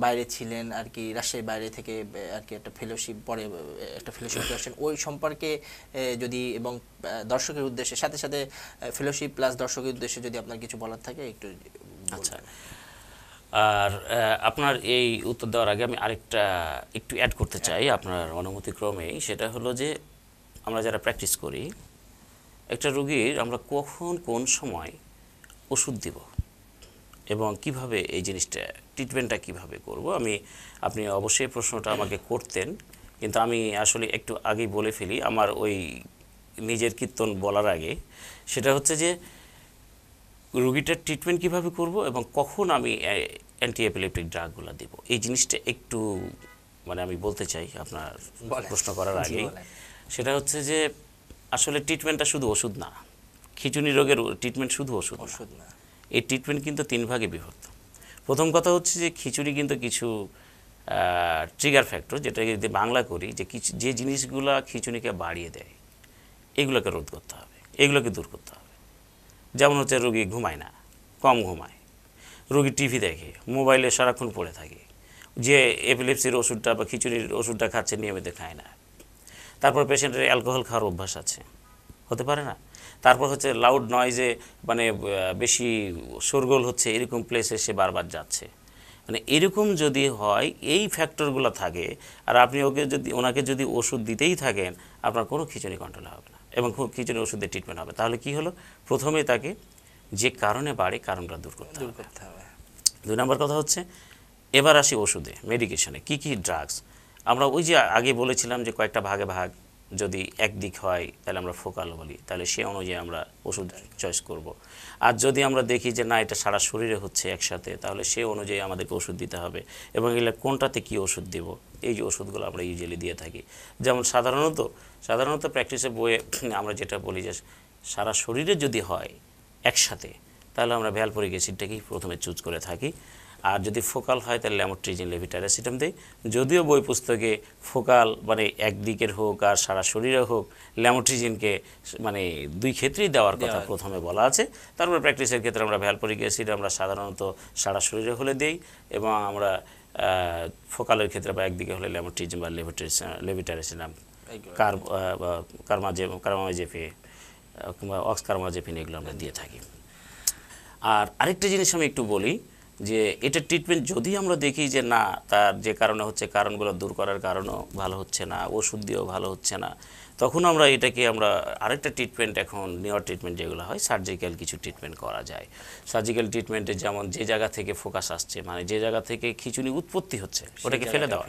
বাইরে ছিলেন আর কি, রাজশাহীর বাইরে থেকে আর কি একটা ফেলোশিপ, পরে একটা ফেলোশিপ করে আসছেন, ওই সম্পর্কে যদি, এবং দর্শকের উদ্দেশ্যে, সাথে সাথে ফেলোশিপ প্লাস দর্শকের উদ্দেশ্যে যদি আপনার কিছু বলার থাকে একটু। আচ্ছা, আর আপনার এই উত্তর দেওয়ার আগে আমি আরেকটা একটু অ্যাড করতে চাই আপনার অনুমতিক্রমেই। সেটা হলো যে আমরা যারা প্র্যাকটিস করি, একটা রোগীর আমরা কখন কোন সময় ওষুধ দিব এবং কিভাবে এই জিনিসটা ট্রিটমেন্টটা কিভাবে করব, আপনি অবশ্যই প্রশ্নটা আমাকে করতেন, কিন্তু আমি আসলে একটু আগেই বলে ফেলি আমার ওই নিজের কীর্তন বলার আগে। সেটা হচ্ছে যে রোগীটার ট্রিটমেন্ট কিভাবে করব এবং কখন আমি অ্যান্টি এপিলেপটিক ড্রাগগুলো দিব, এই জিনিসটা একটু আমি বলতে চাই আপনার প্রশ্ন করার আগেই। সেটা হচ্ছে যে আসলে ট্রিটমেন্টটা শুধু ওষুধ না, খিঁচুনি রোগের ট্রিটমেন্ট শুধু ওষুধ না। এই ট্রিটমেন্ট কিন্তু 3 ভাগে বিভক্ত। প্রথম কথা হচ্ছে যে খিঁচুনি কিন্তু কিছু ট্রিগার ফ্যাক্টর, যেটা যদি বাংলা করি, যে জিনিসগুলো খিঁচুনিকে বাড়িয়ে দেয়, এগুলোকে রোধ করতে হবে, এগুলোকে দূর করতে হবে। যেমন হচ্ছে রোগী ঘুমায় না, কম ঘুমায়, রোগী টিভি দেখে, মোবাইলে সারাক্ষণ পড়ে থাকে, যে এপিলেপসির ওষুধটা বা খিঁচুনির ওষুধটা খাচ্ছে নিয়মিত খায় না। তারপর পেশেন্টের অ্যালকোহল খাওয়ার অভ্যাস আছে, হতে পারে না। তারপর হচ্ছে লাউড নয়েজে, বেশি শোরগোল হচ্ছে এরকম প্লেসে সে বারবার যাচ্ছে। এরকম যদি হয়, এই ফ্যাক্টরগুলো থাকে, আর আপনি ওনাকে যদি ওষুধ দিতেই থাকেন, আপনার কোনো খিঁচুনি কন্ট্রোল হবে না এবং খুব ওষুধের ট্রিটমেন্ট হবে। তাহলে কি হলো, প্রথমে তাকে যে কারণে বাড়ে কারণটা দূর করতে হবে। 2 নম্বর কথা হচ্ছে, এবার আসি ওষুধে, মেডিকেশনে কি কি ড্রাগস। আমরা ওই যে আগে বলেছিলাম যে কয়েকটা ভাগে ভাগ, যদি একদিক হয় তাহলে আমরা ফোকাল বলি, তাহলে সে অনুযায়ী আমরা ওষুধ চয়েস করব। আর যদি আমরা দেখি যে না, এটা সারা শরীরে হচ্ছে একসাথে, তাহলে সে অনুযায়ী আমাদেরকে ওষুধ দিতে হবে। এবং এগুলো কোনটাতে কি ওষুধ দেব, এই যে ওষুধগুলো আমরা ইউজুয়ালি দিয়ে থাকি। যেমন সাধারণত প্র্যাকটিসের বইয়ে আমরা যেটা বলি যে সারা শরীরে যদি হয় একসাথে, তাহলে আমরা ভ্যালপোরিক অ্যাসিডটাকেই প্রথমে চুজ করে থাকি। আর যদি ফোকাল হয় তাহলে ল্যামোট্রিজিন, লেভিটারাসিটাম দেয়। যদিও বই পুস্তকে ফোকাল একদিকের হোক আর সারা শরীরে হোক, ল্যামোট্রিজিনকে 2 ক্ষেত্রেই দেওয়ার কথা প্রথমে বলা আছে। তারপর প্র্যাকটিসের ক্ষেত্রে আমরা ভ্যালপোরিক অ্যাসিড আমরা সাধারণত সারা শরীরে হলে দেই, এবং আমরা ফোকালের ক্ষেত্রে বা একদিকে হলে ল্যামোট্রিজিন বা লেভিটারাসিটাম, কার্মাজেপিন কিংবা অক্সকার্মাজেপিন, এগুলো আমরা দিয়ে থাকি। আর আরেকটা জিনিস আমি একটু বলি যে এটা ট্রিটমেন্ট যদি আমরা দেখি যে না, তার যে কারণে হচ্ছে, কারণগুলো দূর করার কারণও ভালো হচ্ছে না, ওষুধ দিয়েও ভালো হচ্ছে না, তখন আমরা আরেকটা ট্রিটমেন্ট, এখন নেওয়ার ট্রিটমেন্ট যেগুলো হয়, সার্জিক্যাল কিছু ট্রিটমেন্ট করা যায়। সার্জিক্যাল ট্রিটমেন্টে যেমন যে জায়গা থেকে ফোকাস আসছে, যে জায়গা থেকে খিঁচুনি উৎপত্তি হচ্ছে, ওটাকে ফেলে দেওয়া।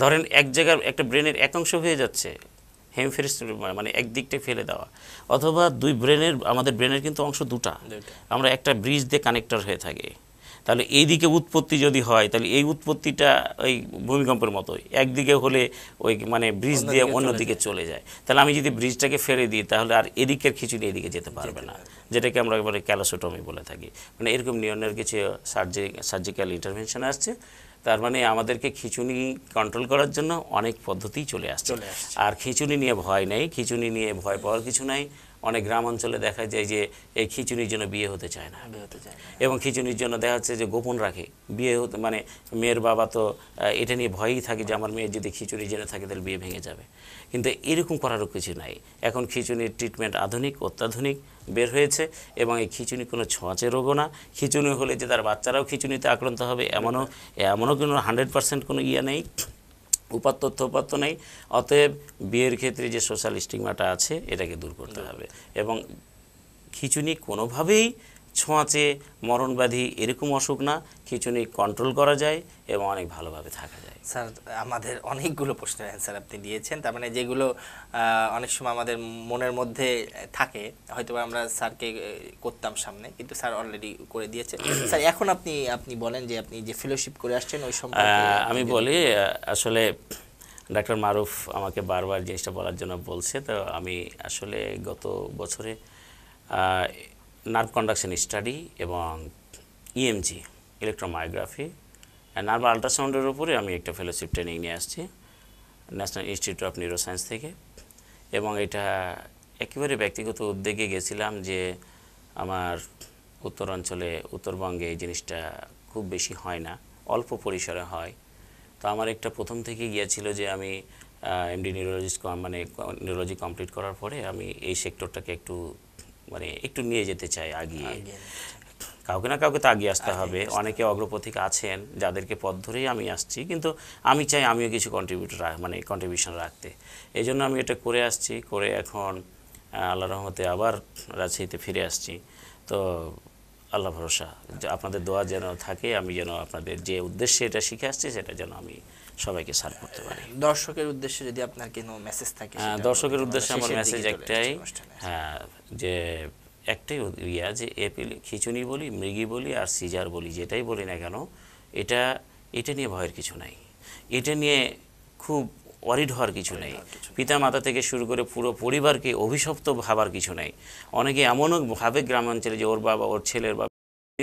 ধরেন এক জায়গার একটা ব্রেনের এক অংশ হয়ে যাচ্ছে, হেমিফেরিস একদিকটাই ফেলে দেওয়া, অথবা আমাদের ব্রেনের কিন্তু অংশ 2টা, আমরা একটা ব্রিজ দিয়ে কানেক্টর হয়ে থাকি। তাহলে এই দিকে উৎপত্তি যদি হয়, তাহলে এই উৎপত্তিটা ওই ভূমিকম্পের মতোই, একদিকে হলে ওই ব্রিজ দিয়ে অন্যদিকে চলে যায়। তাহলে আমি যদি ব্রিজটাকে ফেলে দিই, তাহলে আর এদিকের খিঁচুনি এদিকে যেতে পারবে না, যেটাকে আমরা ক্যালোসোটমি বলে থাকি। এই নিয়নের কিছু সার্জিক্যাল ইন্টারভেনশন আসছে। তার আমাদেরকে খিঁচুনি কন্ট্রোল করার জন্য অনেক পদ্ধতি চলে আসছে। আর খিঁচুনি নিয়ে ভয় নেই, খিঁচুনি নিয়ে ভয় পাওয়ার কিছু নাই। অনেক গ্রাম অঞ্চলে দেখা যায় যে এই খিচুনির জন্য বিয়ে হতে চায় না, বিয়ে হতে চায় না। এবং খিচুনির জন্য দেখা যাচ্ছে যে গোপন রাখে বিয়ে হতে, মানে মেয়ের বাবা তো এটা নিয়ে ভয়ই থাকে যে আমার মেয়ের যদি খিচুনি জেনে থাকে তাহলে বিয়ে ভেঙে যাবে। কিন্তু এরকম করারও কিছু নাই। এখন খিচুনির ট্রিটমেন্ট আধুনিক, অত্যাধুনিক বের হয়েছে, এবং এই খিচুনি কোনো ছোঁয়াচে রোগও না। খিচুনি হলে যে তার বাচ্চারাও খিচুনিতে আক্রান্ত হবে এমনও কোনো 100% কোনো ইয়ে নেই, উপাত্ত নেই। অতএব বিয়ের ক্ষেত্রে যে সোশ্যাল স্টিগমাটা আছে এটাকে দূর করতে হবে, এবং খিচুনি কোনোভাবেই ছোঁয়াচে মরণব্যাধি এরকম অসুখ না। খিচুনি কন্ট্রোল করা যায় এবং অনেক ভালোভাবে থাকা যায়। স্যার আমাদের অনেকগুলো প্রশ্নের অ্যান্সার আপনি দিয়েছেন, তার মানে যেগুলো অনেক সময় আমাদের মনের মধ্যে থাকে, হয়তো আমরা স্যারকে করতাম সামনে, কিন্তু স্যার অলরেডি করে দিয়েছে। স্যার এখন আপনি বলেন যে আপনি যে ফেলোশিপ করে আসছেন ওই সম্পর্কে। আমি বলি, আসলে ডাক্তার মারুফ আমাকে বারবার জিনিসটা বলার জন্য বলছে, তো আমি আসলে গত বছরে নার্ভ কন্ডাকশন স্টাডি এবং ইএমজি ইলেকট্রোমায়োগ্রাফি নার্ভ আল্ট্রাসাউন্ডের উপরে আমি একটা ফেলোশিপ ট্রেনিং নিয়ে আসছি ন্যাশনাল ইনস্টিটিউট অফ নিউরোসায়েন্স থেকে। এবং এটা একেবারে ব্যক্তিগত উদ্যোগে গেছিলাম যে আমার উত্তরাঞ্চলে, উত্তরবঙ্গে এই জিনিসটা খুব বেশি হয় না, অল্প পরিসরে হয়। তো আমার একটা প্রথম থেকে গিয়েছিল যে আমি এমডি নিউরোলজিস্ট, মানে নিউরোলজি কমপ্লিট করার পরে আমি এই সেক্টরটাকে একটু নিয়ে যেতে চাই আগিয়ে। কাউকে না কাউকে তো আগিয়ে আসতে হবে। অনেকে অগ্রপথিক আছেন যাদেরকে পথ ধরেই আমি আসছি, কিন্তু আমি চাই আমিও কিছু কন্ট্রিবিউশন রাখতে। এই জন্য আমি এটা করে আসছি, করে এখন আল্লাহর রহমতে আবার রাজশাহীতে ফিরে আসছি। তো আল্লাহ ভরসা, আপনাদের দোয়া যেন থাকে, আমি যেন আপনাদের যে উদ্দেশ্যে এটা শিখে আসছি সেটা যেন আমি সবাইকে সার্ভ করতে পারি। দর্শকের উদ্দেশ্যে যদি আপনার কোনো মেসেজ থাকে। দর্শকের উদ্দেশ্যে আমার মেসেজ একটাই, হ্যাঁ, যে একটাই ইয়া যে খিচুনি বলি, মৃগী বলি আর সিজার বলি, যেটাই বলি না কেন, এটা নিয়ে ভয়ের কিছু নাই, এটা নিয়ে খুব ওয়ারিড হওয়ার কিছু নেই। পিতা মাতা থেকে শুরু করে পুরো পরিবারকে অভিশপ্ত ভাবার কিছু নেই। অনেকে এমনও ভাবে গ্রামাঞ্চলে যে ওর বাবা, ওর ছেলের বাবা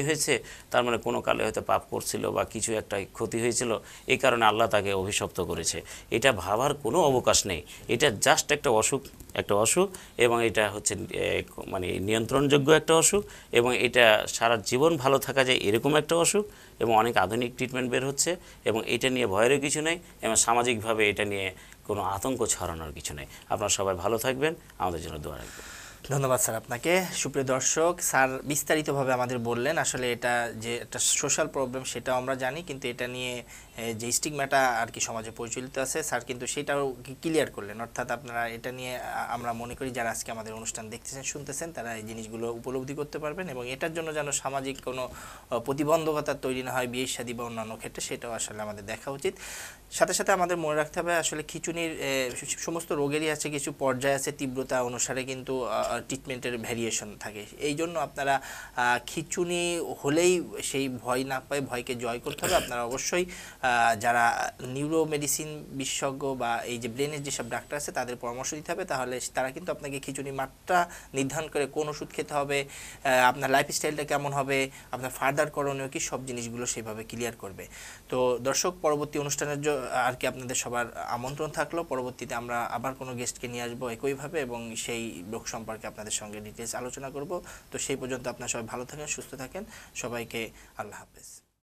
হয়েছে, তার মানে কোনো কালে হয়তো পাপ করছিল বা কিছু একটা ক্ষতি হয়েছিল, এই কারণে আল্লাহ তাকে অভিশপ্ত করেছে। এটা ভাবার কোনো অবকাশ নেই। এটা জাস্ট একটা অসুখ, এবং এটা হচ্ছে নিয়ন্ত্রণযোগ্য একটা অসুখ, এবং এটা সারা জীবন ভালো থাকা যায় এরকম একটা অসুখ, এবং অনেক আধুনিক ট্রিটমেন্ট বের হচ্ছে, এবং এটা নিয়ে ভয়েরও কিছু নেই, এবং সামাজিকভাবে এটা নিয়ে কোনো আতঙ্ক ছড়ানোর কিছু নেই। আপনারা সবাই ভালো থাকবেন, আমাদের জন্য দোয়া রাখবেন। ধন্যবাদ স্যার আপনাকে। সুপ্রিয় দর্শক, স্যার বিস্তারিতভাবে আমাদের বললেন আসলে এটা যে একটা সোশ্যাল প্রবলেম সেটাও আমরা জানি, কিন্তু এটা নিয়ে যে স্টিগমাটা আর কি সমাজে প্রচলিত আছে স্যার কিন্তু সেটাও ক্লিয়ার করলেন। অর্থাৎ আপনারা এটা নিয়ে আমরা মনে করি যারা আজকে আমাদের অনুষ্ঠান দেখতেছেন, শুনতেছেন, তারা এই জিনিসগুলো উপলব্ধি করতে পারবেন, এবং এটার জন্য যেন সামাজিক কোনো প্রতিবন্ধকতা তৈরি না হয় বিয়ে শাদী বা অন্যান্য ক্ষেত্রে, সেটাও আসলে আমাদের দেখা উচিত। সাথে সাথে আমাদের মনে রাখতে হবে আসলে খিচুনির সমস্ত রোগেরই আছে কিছু পর্যায় আছে, তীব্রতা অনুসারে কিন্তু ট্রিটমেন্টের ভ্যারিয়েশন থাকে। এই জন্য আপনারা খিচুনি হলেই সেই ভয় না পায়, ভয়কে জয় করতে হবে। আপনারা অবশ্যই যারা নিউরো মেডিসিন বিশেষজ্ঞ বা এই যে ব্রেনের যেসব ডাক্তার আছে তাদের পরামর্শ দিতে হবে, তাহলে তারা কিন্তু আপনাকে খিচুনি মাত্রা নির্ধারণ করে কোন ওষুধ খেতে হবে, আপনার লাইফস্টাইলটা কেমন হবে, আপনার ফার্দার করণীয় কি, সব জিনিসগুলো সেইভাবে ক্লিয়ার করবে। তো দর্শক, পরবর্তী অনুষ্ঠানের আর কি আপনাদের সবার আমন্ত্রণ থাকলো। পরবর্তীতে আমরা আবার কোনো গেস্টকে নিয়ে আসবো একইভাবে, এবং সেই রোগ সম্পর্কে আপনাদের সঙ্গে ডিটেলস আলোচনা করব। তো সেই পর্যন্ত আপনারা সবাই ভালো থাকেন, সুস্থ থাকেন। সবাইকে আল্লাহ হাফেজ।